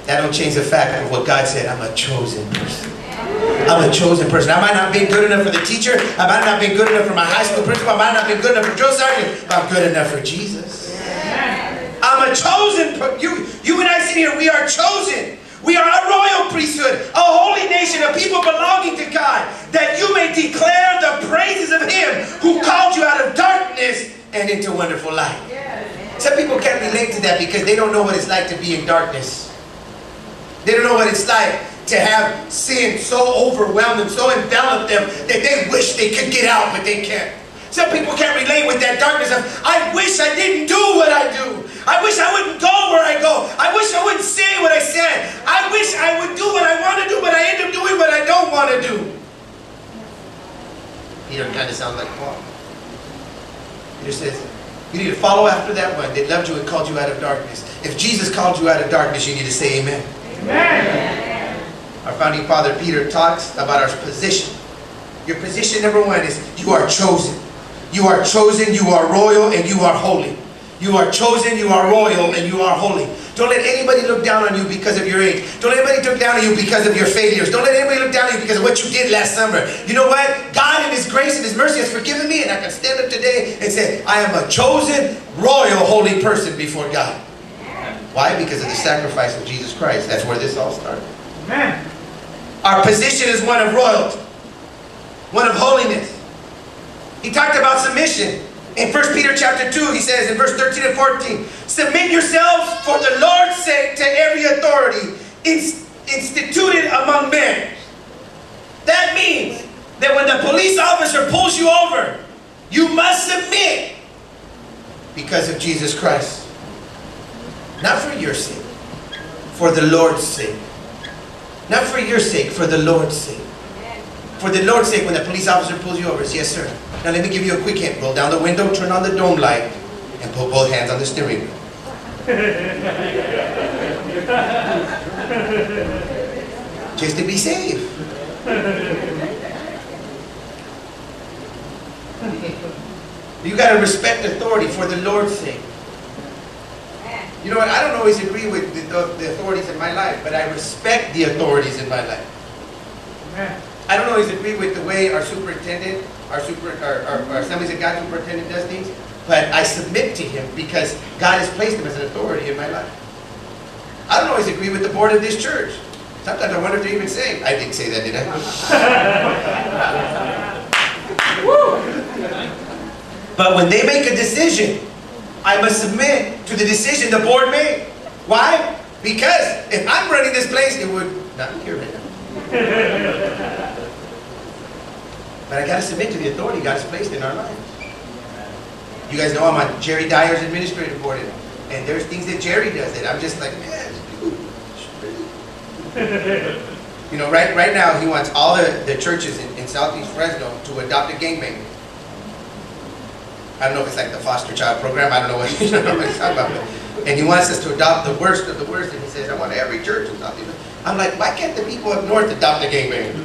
That don't change the fact of what God said. I'm a chosen person. I'm a chosen person. I might not be good enough for the teacher. I might not be good enough for my high school principal. I might not be good enough for drill sergeant. But I'm good enough for Jesus. I'm a chosen person. You and I sit here, we are chosen. We are a royal priesthood, a holy nation, a people belonging to God, that you may declare the praises of Him who called you out of darkness and into wonderful light. Some people can't relate to that because they don't know what it's like to be in darkness. They don't know what it's like to have sin so overwhelmed them, so enveloped them, that they wish they could get out, but they can't. Some people can't relate with that darkness of, I wish I didn't do what I do. I wish I wouldn't go where I go. I wish I wouldn't say what I said. I wish I would do what I want to do, but I end up doing what I don't want to do. Peter kind of sounds like Paul. Peter says, you need to follow after that one that loved you and called you out of darkness. If Jesus called you out of darkness, you need to say amen. Amen. Our founding father Peter talks about our position. Your position number one is you are chosen. You are chosen, you are royal, and you are holy. You are chosen, you are royal, and you are holy. Don't let anybody look down on you because of your age. Don't let anybody look down on you because of your failures. Don't let anybody look down on you because of what you did last summer. You know what? God in His grace and His mercy has forgiven me, and I can stand up today and say, I am a chosen, royal, holy person before God. Why? Because of the sacrifice of Jesus Christ. That's where this all started. Amen. Our position is one of royalty, one of holiness. He talked about submission. In 1 Peter chapter 2, he says in verse 13 and 14, submit yourselves for the Lord's sake to every authority instituted among men. That means that when the police officer pulls you over, you must submit because of Jesus Christ. Not for your sake, for the Lord's sake. Not for your sake, for the Lord's sake. For the Lord's sake, when the police officer pulls you over, it's yes, sir. Now let me give you a quick hint. Roll down the window, turn on the dome light, and put both hands on the steering wheel. Just to be safe. You got to respect authority for the Lord's sake. You know what? I don't always agree with the authorities in my life, but I respect the authorities in my life. I don't always agree with the way our superintendent, our Assemblies of God superintendent does things, but I submit to him because God has placed him as an authority in my life. I don't always agree with the board of this church. Sometimes I wonder if they're even saved. I didn't say that, did I? But when they make a decision, I must submit to the decision the board made. Why? Because if I'm running this place, it would not be here right now. But I got to submit to the authority God has placed in our lives. You guys know I'm on Jerry Dyer's administrative board, and there's things that Jerry does that I'm just like, man, dude. You know, right now he wants all the churches in Southeast Fresno to adopt a gangbanger. I don't know if it's like the foster child program. I don't know what he's talking about. And he wants us to adopt the worst of the worst. And he says, I want every church to adopt it. I'm like, why can't the people up north adopt a gangbanger?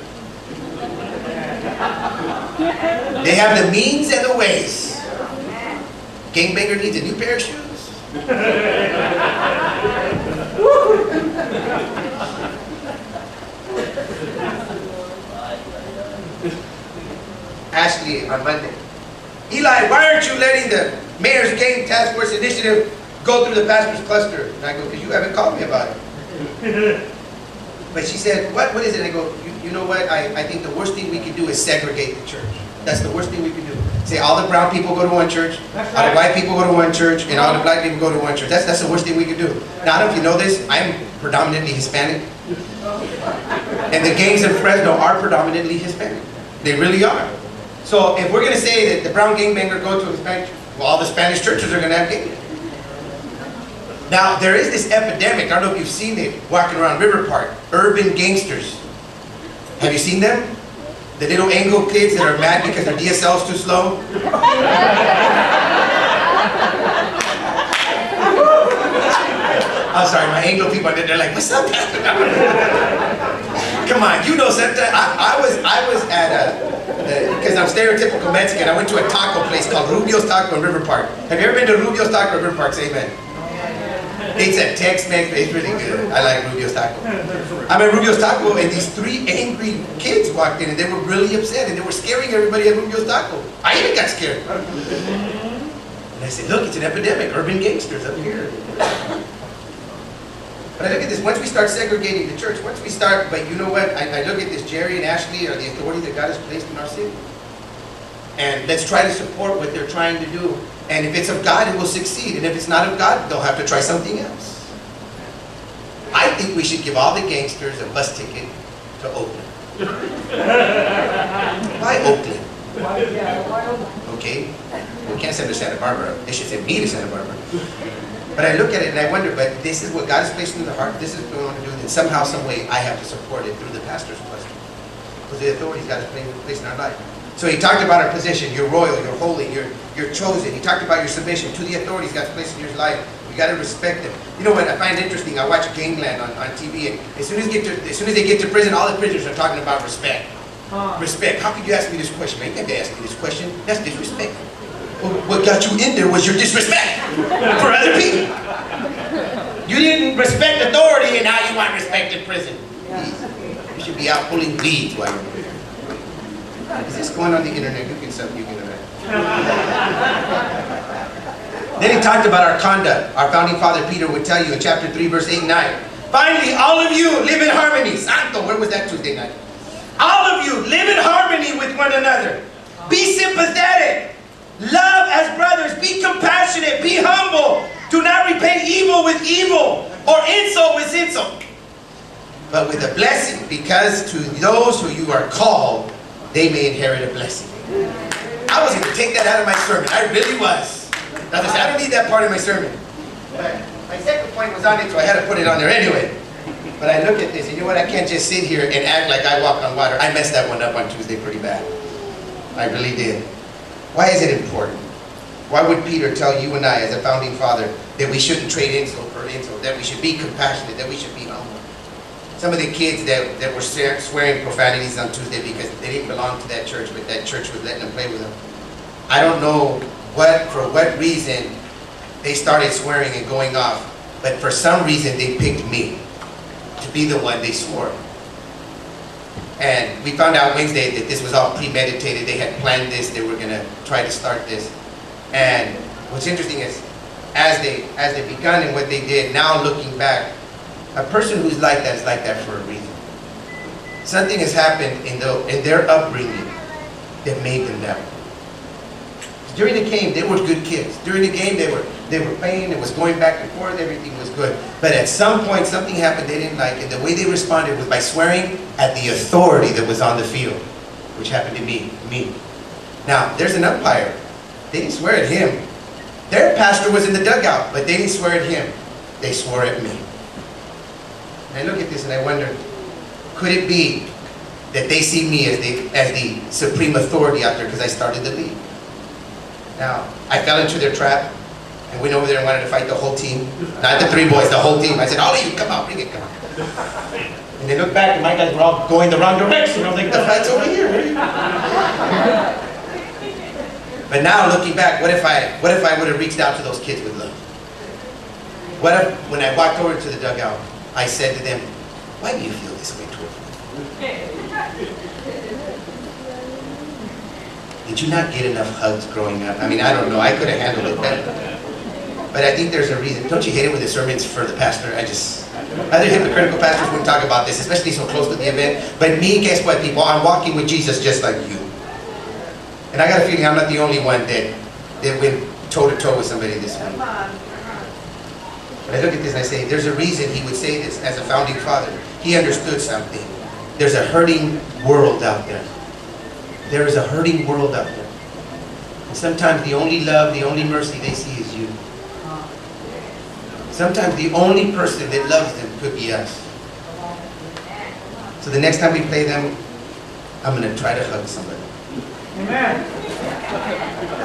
They have the means and the ways. Gangbanger needs a new pair of shoes. Ashley on Monday. Eli, why aren't you letting the mayor's gang task force initiative go through the pastor's cluster? And I go, because you haven't called me about it. But she said, what is it? And I go, you know what? I think the worst thing we can do is segregate the church. That's the worst thing we can do. Say all the brown people go to one church, all the white people go to one church, and all the black people go to one church. That's the worst thing we can do. Now, I don't know if you know this, I'm predominantly Hispanic. And the gangs in Fresno are predominantly Hispanic. They really are. So if we're going to say that the brown gangbanger go to a Hispanic church, well, all the Spanish churches are going to have gangbangers. Now, there is this epidemic, I don't know if you've seen it, walking around River Park, urban gangsters. Have you seen them? The little Anglo kids that are mad because their DSL is too slow? I'm sorry, my Anglo people, they're like, what's up? Come on, you know something. I was at because I'm stereotypical Mexican, I went to a taco place called Rubio's Taco in River Park. Have you ever been to Rubio's Taco in River Park? Say amen. It's a Tex-Mex, but it's really good. I like Rubio's Taco. I'm at Rubio's Taco, and these 3 angry kids walked in, and they were really upset, and they were scaring everybody at Rubio's Taco. I even got scared. And I said, look, it's an epidemic, urban gangsters up here. But I look at this, once we start segregating the church, once we start, but you know what, I look at this, Jerry and Ashley are the authority that God has placed in our city. And let's try to support what they're trying to do. And if it's of God, it will succeed. And if it's not of God, they'll have to try something else. I think we should give all the gangsters a bus ticket to Oakland. Why Oakland? Okay, we can't send to Santa Barbara. They should send me to Santa Barbara. But I look at it and I wonder, but this is what God has placed in the heart. This is what we want to do. Then somehow, some way, I have to support it through the pastor's blessing. Because the authorities God has placed in our life. So he talked about our position. You're royal, you're holy, you're chosen. He talked about your submission to the authorities God's placed in your life. We got to respect them. You know what I find interesting? I watch Gangland on TV, and as soon as they get to prison, all the prisoners are talking about respect. Respect. How could you ask me this question? Man, you can't ask me this question. That's disrespect. Well, what got you in there was your disrespect for other people. You didn't respect authority, and now you want respect in prison. You should be out pulling weeds while you're there. Is this going on the internet? You can Then he talked about our conduct. Our founding father Peter would tell you in chapter 3, verse 8 and 9. Finally, all of you live in harmony. Santo, where was that Tuesday night? All of you live in harmony with one another. Be sympathetic. Love as brothers. Be compassionate. Be humble. Do not repay evil with evil or insult with insult, but with a blessing, because to those who you are called, they may inherit a blessing. I was going to take that out of my sermon. I really was. Now, I don't need that part of my sermon. But my second point was on it, so I had to put it on there anyway. But I look at this, and you know what? I can't just sit here and act like I walk on water. I messed that one up on Tuesday pretty bad. I really did. Why is it important? Why would Peter tell you and I, as a founding father, that we shouldn't trade insult for insult, that we should be compassionate, that we should be humble? Some of the kids that were swearing profanities on Tuesday because they didn't belong to that church, but that church was letting them play with them. I don't know for what reason they started swearing and going off, but for some reason they picked me to be the one they swore. And we found out Wednesday that this was all premeditated. They had planned this. They were going to try to start this. And what's interesting is, as they begun and what they did, now looking back, a person who's like that is like that for a reason. Something has happened in their upbringing that made them that way. During the game, they were good kids. During the game, they were playing. It was going back and forth. Everything was good. But at some point, something happened they didn't like, and the way they responded was by swearing at the authority that was on the field, which happened to me. Now, there's an umpire. They didn't swear at him. Their pastor was in the dugout, but they didn't swear at him. They swore at me. And I look at this and I wonder, could it be that they see me as the supreme authority out there because I started the league? Now, I fell into their trap and went over there and wanted to fight the whole team. Not the 3 boys, the whole team. I said, all of you, come on, bring it, come on. And they looked back and my guys were all going the wrong direction. I was like, the fight's over here. But now, looking back, what if I would have reached out to those kids with love? What if, when I walked over to the dugout, I said to them, why do you feel this way towards me? Did you not get enough hugs growing up? I mean, I don't know. I could have handled it better. But I think there's a reason. Don't you hate it when the sermon's for the pastor? Other hypocritical pastors wouldn't talk about this, especially so close to the event. But me, guess what, people? I'm walking with Jesus just like you. And I got a feeling I'm not the only one that went toe-to-toe with somebody this week. But I look at this and I say, there's a reason he would say this as a founding father. He understood something. There's a hurting world out there. There is a hurting world out there. And sometimes the only love, the only mercy they see is you. Sometimes the only person that loves them could be us. So the next time we play them, I'm going to try to hug somebody. Amen.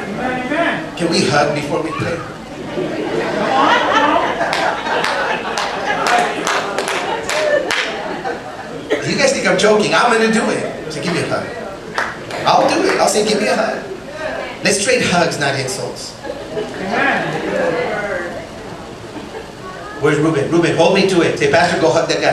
Amen, amen. Can we hug before we play? You guys think I'm joking. I'm going to do it. So give me a hug. I'll do it. I'll say, give me a hug. Let's trade hugs, not insults. Amen. Where's Ruben? Ruben, hold me to it. Say, Pastor, go hug that guy.